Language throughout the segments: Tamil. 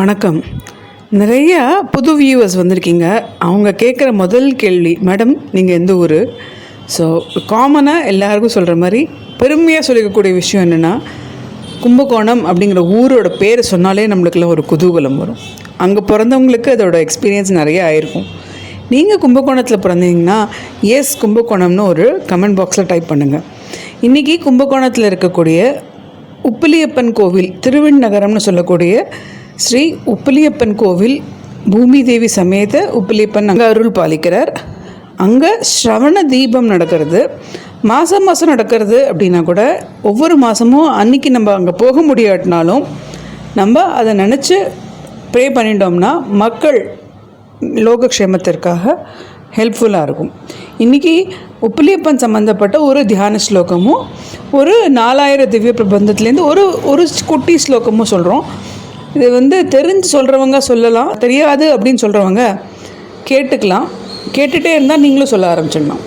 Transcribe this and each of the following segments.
வணக்கம். நிறையா புது வியூவர்ஸ் வந்திருக்கீங்க. அவங்க கேட்குற முதல் கேள்வி, மேடம் நீங்கள் எந்த ஊர்? ஸோ காமனாக எல்லாருக்கும் சொல்கிற மாதிரி பெருமையாக சொல்லிக்கக்கூடிய விஷயம் என்னென்னா, கும்பகோணம் அப்படிங்கிற ஊரோட பேர் சொன்னாலே நம்மளுக்கெல்லாம் ஒரு குதூகலம் வரும். அங்கே பிறந்தவங்களுக்கு அதோட எக்ஸ்பீரியன்ஸ் நிறைய ஆயிருக்கும். நீங்கள் கும்பகோணத்தில் பிறந்தீங்கன்னா எஸ் கும்பகோணம்னு ஒரு கமெண்ட் பாக்ஸில் டைப் பண்ணுங்கள். இன்றைக்கி கும்பகோணத்தில் இருக்கக்கூடிய உப்பிலியப்பன் கோவில், திருவிண்ணகரம்னு சொல்லக்கூடிய ஸ்ரீ உப்பிலியப்பன் கோவில், பூமி தேவி சமேத உப்பிலியப்பன் அங்கே அருள் பாலிக்கிறார். அங்கே ஸ்ரவண தீபம் நடக்கிறது. மாதம் நடக்கிறது அப்படின்னா கூட ஒவ்வொரு மாதமும் அன்றைக்கி நம்ம அங்கே போக முடியாட்டினாலும் நம்ம அதை நினச்சி ப்ரே பண்ணிட்டோம்னா மக்கள் லோகக்ஷேமத்திற்காக ஹெல்ப்ஃபுல்லாக இருக்கும். இன்றைக்கி உப்பிலியப்பன் சம்மந்தப்பட்ட ஒரு தியான ஸ்லோகமும் ஒரு 4000 திவ்ய பிரபந்தத்துலேருந்து ஒரு குட்டி ஸ்லோகமும் சொல்கிறோம். இது தெரிஞ்சு சொல்கிறவங்க சொல்லலாம், தெரியாது அப்படின்னு சொல்கிறவங்க கேட்டுக்கலாம். கேட்டுகிட்டே இருந்தால் நீங்களும் சொல்ல ஆரம்பிச்சிடலாம்.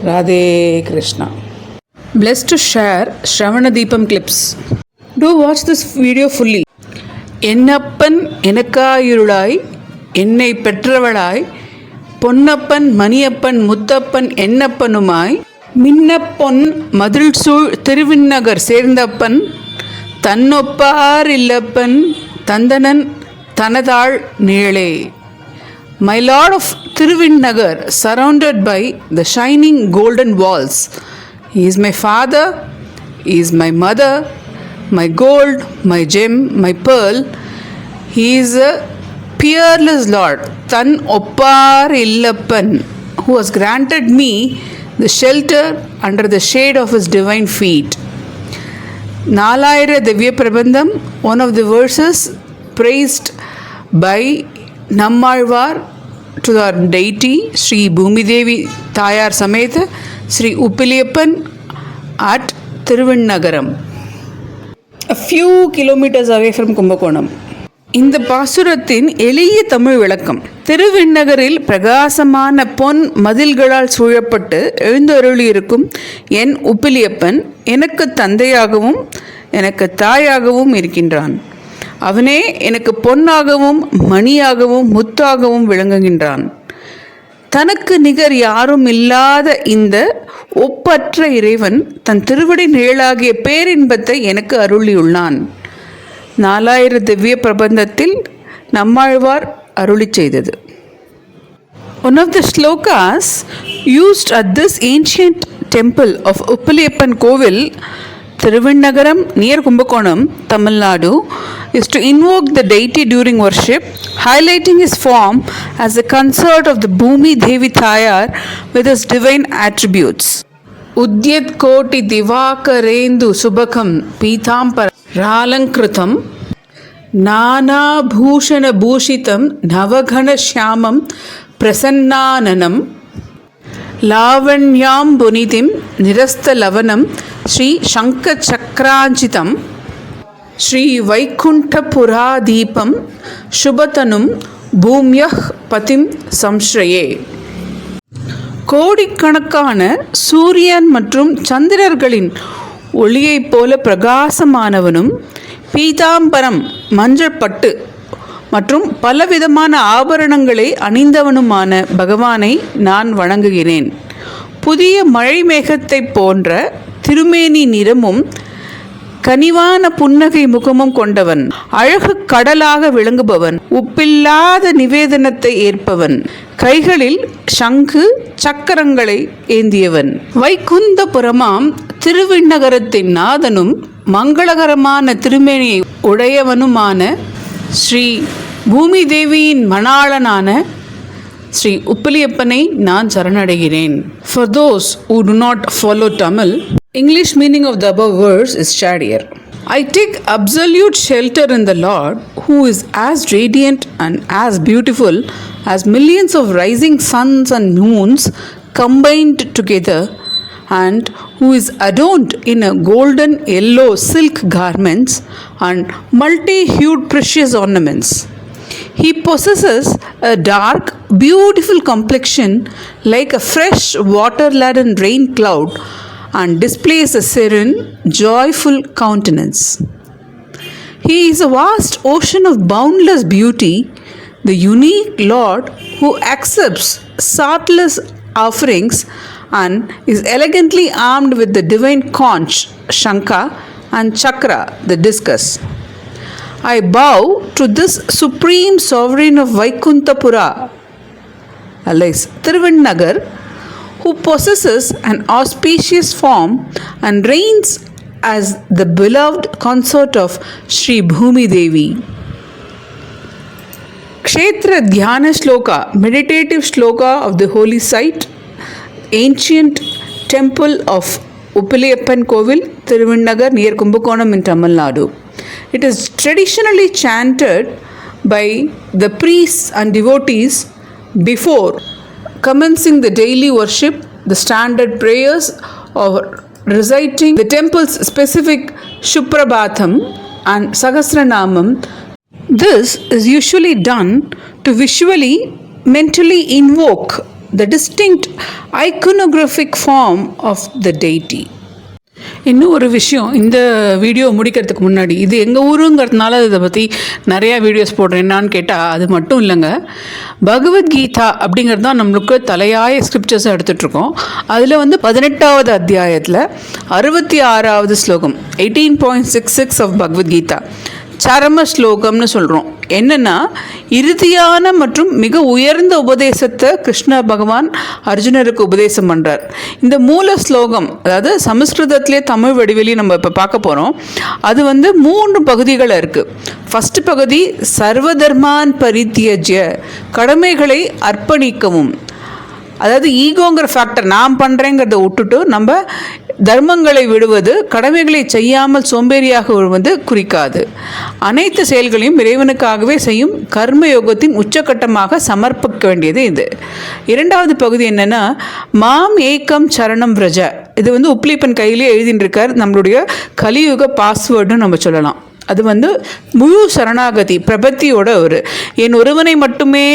Radhe Krishna. Bless to share Shravana Deepam clips. Do watch this video fully. என்னப்பன் எனக்காயிருளாய் என்னை பெற்றவளாய், பொன்னப்பன் மணியப்பன் முத்தப்பன் என்னப்பனுமாய், மின்னப்பொன் மதில் சூழ் Thiruvinnagar சேர்ந்தப்பன், தன்னொப்பார் இல்லப்பன் தந்தனன் தனதாள் நீளே. My Lord of Thiruvinnagar, surrounded by the shining golden walls. He is my father, he is my mother, my gold, my gem, my pearl. He is a peerless Lord, Than Oppar Illappan, who has granted me the shelter under the shade of his divine feet. 4000 Divya Prabandham, one of the verses praised by Nammalvar to our deity Sri Bhumi Devi Thayar Sametha Sri Uppiliyappan at Thiruvinnagaram, a few kilometers away from Kumbakonam. இந்த பாசுரத்தின் எளிய தமிழ் விளக்கம். திருவிண்ணகரில் பிரகாசமான பொன் மதில்களால் சூழப்பட்டு எழுந்தருளியிருக்கும் என் உப்பிலியப்பன் எனக்கு தந்தையாகவும் எனக்கு தாயாகவும் இருக்கின்றான். அவனே எனக்கு பொன்னாகவும் மணியாகவும் முத்தாகவும் விளங்குகின்றான். தனக்கு நிகர் யாரும் இல்லாத இந்த ஒப்பற்ற இறைவன் தன் திருவடி நிழலாகிய பேரின்பத்தை எனக்கு அருளியுள்ளான். 4000 திவ்ய பிரபந்தத்தில் நம்மாழ்வார் அருளி செய்தது. One of the slokas used at this ancient temple of Uppiliyappan Kovil, Thiruvinnagaram near Kumbakonam, Tamil Nadu, is to invoke the deity during worship, highlighting his form as the consort of the Bhumi Devi Thayar with his divine attributes. Udyat Koti Divakarendu Subakam Pithampara ராலங்கிருதம் நானாபூஷண பூஷிதம் நவகண ஷியாமம் பிரசன்னானனம் லாவண்யாம் புனிதிம் நிரஸ்தலவனம் Sri சங்க சக்கராஞ்சிதம் ஸ்ரீ வைகுண்டபுராதீபம் சுபதனும் பூம்யஹ் பதிம் சம்ஸ்ரயே. கோடிக்கணக்கான சூரியன் மற்றும் சந்திரர்களின் ஒளியைப் போல பிரகாசமானவனும், பீதாம்பரம் மஞ்சள் பட்டு மற்றும் பலவிதமான ஆபரணங்களை அணிந்தவனுமான பகவானை நான் வணங்குகிறேன். புதிய மழை மேகத்தை போன்ற திருமேனி நிறமும் கனிவான புன்னகை முகமும் கொண்டவன், அழகு கடலாக விளங்குபவன், உப்பில்லாத நிவேதனத்தை ஏற்பவன், கைகளில் சங்கு சக்கரங்களை ஏந்தியவன், வைகுந்தபுரமாம் திருவிண்ணகரத்தின் நாதனும் மங்களகரமான திருமேனியை உடையவனுமான ஸ்ரீ பூமி தேவியின் மணாளனான ஸ்ரீ உப்பிலியப்பனை நான் சரணடைகிறேன். For those who do not follow Tamil, English meaning of the above verse is shared here. I take absolute shelter in the Lord, who is as radiant and as beautiful as millions of rising suns and moons combined together, and who is adorned in a golden yellow silk garments and multi-hued precious ornaments. He possesses a dark, beautiful complexion like a fresh water-laden rain cloud and displays a serene, joyful countenance. He is a vast ocean of boundless beauty, the unique Lord who accepts saltless offerings and is elegantly armed with the divine conch, Shankha, and Chakra, the discus. I bow to this supreme sovereign of Vaikuntapura, alias Thiruvannagar, who possesses an auspicious form and reigns as the beloved consort of Sri Bhumi Devi. Kshetra Dhyana Shloka, meditative shloka of the holy site, ancient temple of Uppiliyappan Kovil, Thiruvannagar near Kumbakonam in Tamil Nadu. It is traditionally chanted by the priests and devotees before commencing the daily worship, the standard prayers, or reciting the temple's specific Shuprabhatham and Sahasranamam. This is usually done to visually, mentally invoke the distinct iconographic form of the deity. இன்னும் ஒரு விஷயம், இந்த வீடியோ முடிக்கிறதுக்கு முன்னாடி, இது எங்கள் ஊருங்கிறதுனால இதை பற்றி நிறையா வீடியோஸ் போடுறேன். என்னான்னு கேட்டால் அது மட்டும் இல்லைங்க, பகவத்கீதா அப்படிங்கிறது தான் நம்மளுக்கு தலையாய ஸ்கிரிப்சர்ஸை எடுத்துகிட்ருக்கோம். அதில் வந்து 18வது அத்தியாயத்தில் 66வது ஸ்லோகம் 18.66 ஆஃப் பகவத்கீதா சரம ஸ்லோகம்னு சொல்கிறோம். என்னென்னா, இறுதியான மற்றும் மிக உயர்ந்த உபதேசத்தை கிருஷ்ண பகவான் அர்ஜுனருக்கு உபதேசம் பண்ணுறார். இந்த மூல ஸ்லோகம், அதாவது சமஸ்கிருதத்திலே தமிழ் வடிவெளியும் நம்ம இப்போ பார்க்க போகிறோம். அது வந்து 3 பகுதிகள் இருக்குது. ஃபஸ்ட்டு பகுதி சர்வதர்மான் பரித்யஜ்ய, கடமைகளை அர்ப்பணிக்கவும். அதாவது ஈகோங்கிற ஃபேக்டர், நான் பண்ணுறேங்கிறத விட்டுட்டு நம்ம தர்மங்களை விடுவது, கடமைகளை செய்யாமல் சோம்பேறியாக விடுவது குறிக்காது. அனைத்து செயல்களையும் இறைவனுக்காகவே செய்யும் கர்மயோகத்தின் உச்சக்கட்டமாக சமர்ப்பிக்க வேண்டியது இது. 2வது பகுதி என்னென்னா, மாம் ஏக்கம் சரணம் விரஜ. இது வந்து உப்ளிப்பன் கையிலே எழுதின்னு இருக்கார். நம்மளுடைய கலியுக பாஸ்வேர்டுன்னு நம்ம சொல்லலாம். அது வந்து முழு சரணாகதி பிரபத்தியோட ஒரு என் ஒருவனை மட்டுமே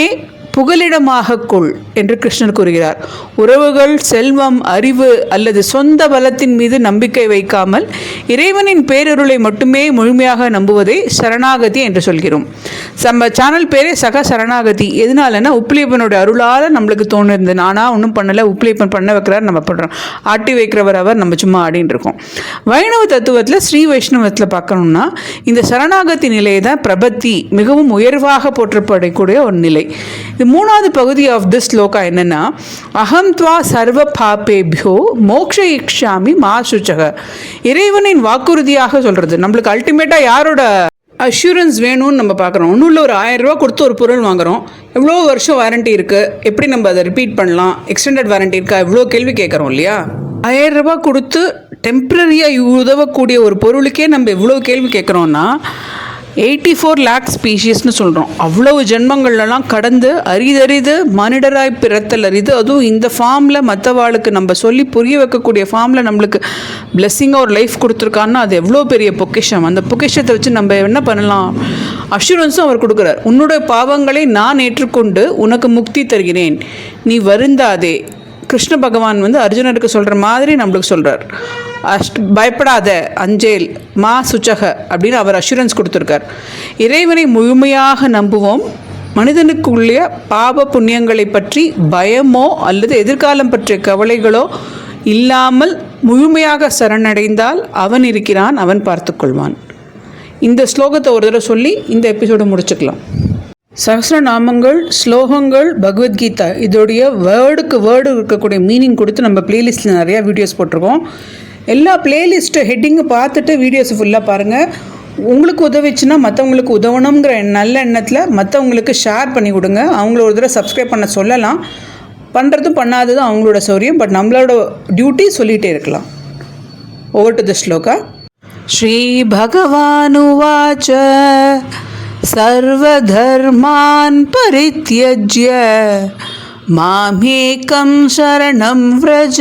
புகலிடமாக கொள் என்று கிருஷ்ணர் கூறுகிறார். உறவுகள், செல்வம், அறிவு அல்லது சொந்த பலத்தின் மீது நம்பிக்கை வைக்காமல் இறைவனின் பேரருளை மட்டுமே முழுமையாக நம்புவதை சரணாகதி என்று சொல்கிறோம். நம்ம சேனல் பேரே சக சரணாகதி. எதனாலன்னா, உப்ளியப்பனோட அருளால் நம்மளுக்கு தோணுது. நானாக ஒன்றும் பண்ணலை, உப்ளியப்பன் பண்ண வைக்கிறார், நம்ம பண்ணுறோம். ஆட்டி வைக்கிறவர் அவர், நம்ம சும்மா ஆடின்னு இருக்கோம். வைணவ தத்துவத்தில், ஸ்ரீ வைஷ்ணவத்தில் பார்க்கணும்னா, இந்த சரணாகதி நிலையை தான் பிரபத்தி, மிகவும் உயர்வாக போற்றப்படக்கூடிய ஒரு நிலை. 3வது பகுதி ஆஃப் திஸ் ஸ்லோகா என்னன்னா, அகம் துவா சர்வ பாபேபியோ மோக்ஷயிக்ஷாமி மா சுச்சக. இறைவனின் வாக்குறுதியாக சொல்கிறது. நம்மளுக்கு அல்டிமேட்டாக யாரோட அஷூரன்ஸ் வேணும்னு நம்ம பார்க்குறோம். ஒன்றும் இல்லை, ஒரு 1000 ரூபா கொடுத்து ஒரு பொருள் வாங்குகிறோம். எவ்வளோ வருஷம் வாரண்ட்டி இருக்குது, எப்படி நம்ம அதை ரிப்பீட் பண்ணலாம், எக்ஸ்டெண்டட் வாரண்ட்டி இருக்கா, எவ்வளோ கேள்வி கேட்குறோம் இல்லையா? 1000 ரூபா கொடுத்து டெம்ப்ரரியாக உதவக்கூடிய ஒரு பொருளுக்கே நம்ம எவ்வளோ கேள்வி கேட்குறோன்னா, 84 lakh ஸ்பீஷீஸ்னு சொல்கிறோம். அவ்வளவு ஜென்மங்கள்லாம் கடந்து அரிதறிது மனிதராய் பிறத்தல் அரிது. அதுவும் இந்த ஃபார்மில் மற்றவாளுக்கு நம்ம சொல்லி புரிய வைக்கக்கூடிய ஃபார்மில் நம்மளுக்கு பிளெஸ்ஸிங்காக ஒரு லைஃப் கொடுத்துருக்கான்னா அது எவ்வளோ பெரிய பொக்கிஷம். அந்த பொக்கிஷத்தை வச்சு நம்ம என்ன பண்ணலாம்? அஷூரன்ஸும் அவர் கொடுக்குறார். உன்னுடைய பாவங்களை நான் ஏற்றுக்கொண்டு உனக்கு முக்தி தருகிறேன், நீ வருந்தாதே. கிருஷ்ண பகவான் வந்து அர்ஜுனருக்கு சொல்கிற மாதிரி நம்மளுக்கு சொல்கிறார். பயப்படாத, அஞ்சேல், மா சுச்சக அப்படின்னு அவர் அஷூரன்ஸ் கொடுத்துருக்கார். இறைவனை முழுமையாக நம்புவோம். மனிதனுக்குள்ளே பாப புண்ணியங்களை பற்றி பயமோ அல்லது எதிர்காலம் பற்றிய கவலைகளோ இல்லாமல் முழுமையாக சரணடைந்தால் அவன் இருக்கிறான், அவன் பார்த்துக்கொள்வான். இந்த ஸ்லோகத்தை ஒரு தடவை சொல்லி இந்த எபிசோடு முடிச்சுக்கலாம். சஹஸ்ரநாமங்கள், ஸ்லோகங்கள், பகவத்கீதா இதோடைய வேர்டுக்கு வேர்டு இருக்கக்கூடிய மீனிங் கொடுத்து நம்ம பிளேலிஸ்ட்டில் நிறையா வீடியோஸ் போட்டிருக்கோம். எல்லா பிளேலிஸ்ட்டு ஹெட்டிங்கை பார்த்துட்டு வீடியோஸை ஃபுல்லாக பாருங்கள். உங்களுக்கு உதவிச்சுன்னா மற்றவங்களுக்கு உதவணுங்கிற நல்ல எண்ணத்தில் மற்றவங்களுக்கு ஷேர் பண்ணி கொடுங்க. அவங்கள ஒரு தடவை சப்ஸ்கிரைப் பண்ண சொல்லலாம். பண்ணுறதும் பண்ணாததும் அவங்களோட சௌரியம். பட் நம்மளோட டியூட்டி சொல்லிகிட்டே இருக்கலாம். Over to the shloka. ஸ்ரீ பகவானுவாச்ச सर्वधर्मान् परित्यज्य मामेकं शरणं व्रज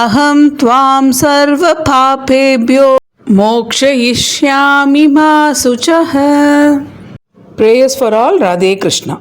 अहं त्वां सर्वपापेभ्यो मोक्षयिष्यामि मा शुचः. Prayers for all. Radhe Krishna.